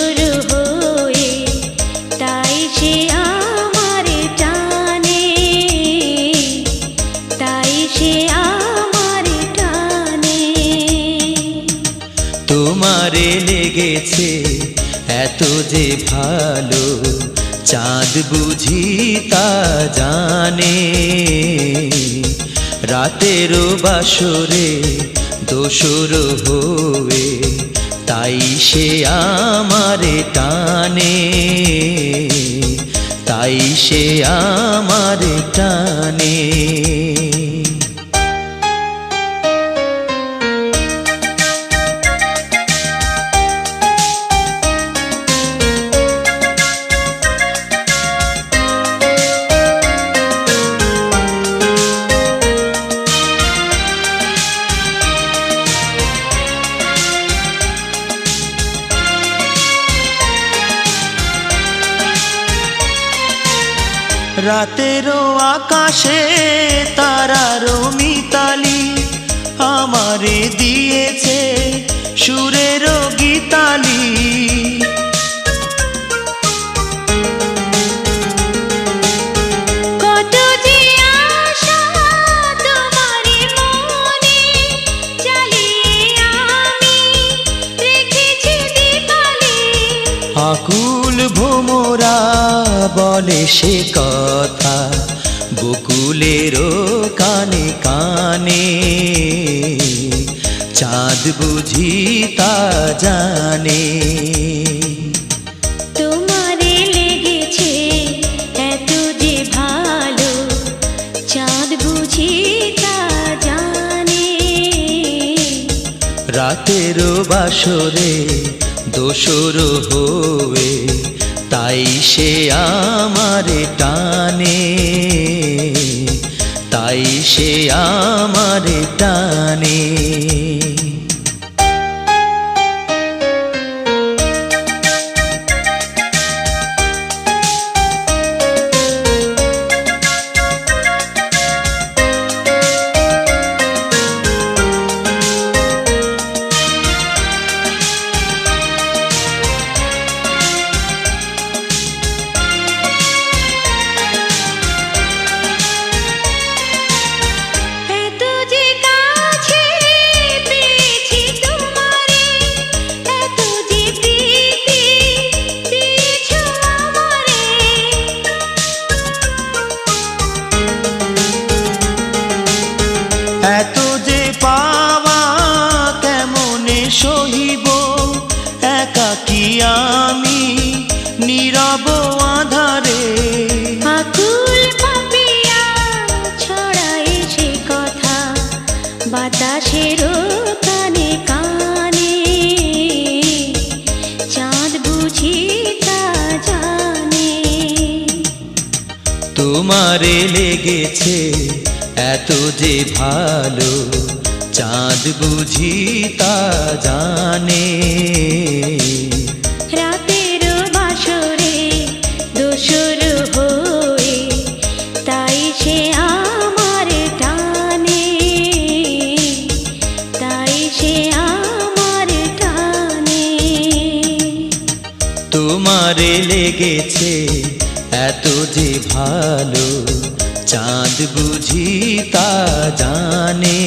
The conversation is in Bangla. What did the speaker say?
দোসর হয়ে তাই সে আমার টানে, তাই সে আমার টানে। তোমারে লেগেছে এত যে ভালো, চাঁদ বুঝি তা জানে। রাতেরও বাসরে দোসর হয়ে তাই সে আমারে টানে, তাই সে আমারে টানে। রাতেরও আকাশে তারারও মিতালি আমারে দিয়েছে সুরেরও গীতালি। কত যে আশা তোমারই মনে জ্বালিয়ে আমি রেখেছি দীপালি। আকুল ভোমরা বলে সে কথা বকুলেরও কানে কানে, চাঁদ বুঝি তা জানে। তোমারে লেগেছে এত যে ভালো, চাঁদ বুঝি তা জানে। রাতেরও বাসরে দোসর হয়ে তাই সে আমারে টানে, তাই সে আমারে টানে। এত যে পাওয়া কেমনে সহিব, একাকী আমি নীরব আধারে। আকুল পাপিয়া ছড়ায় সে কথা বাতাসেরও কানে কানে, চাঁদ বুঝি তা জানে। তোমারে লেগেছে এত যে ভালো, চাঁদ বুঝি তা জানে। রাতেরও বাসরে দোসর হয়ে তাই সে আমার টানে, তাই সে আমার টানে। তোমারে লেগেছে এত যে ভালো, চাঁদ বুঝি তা জানে।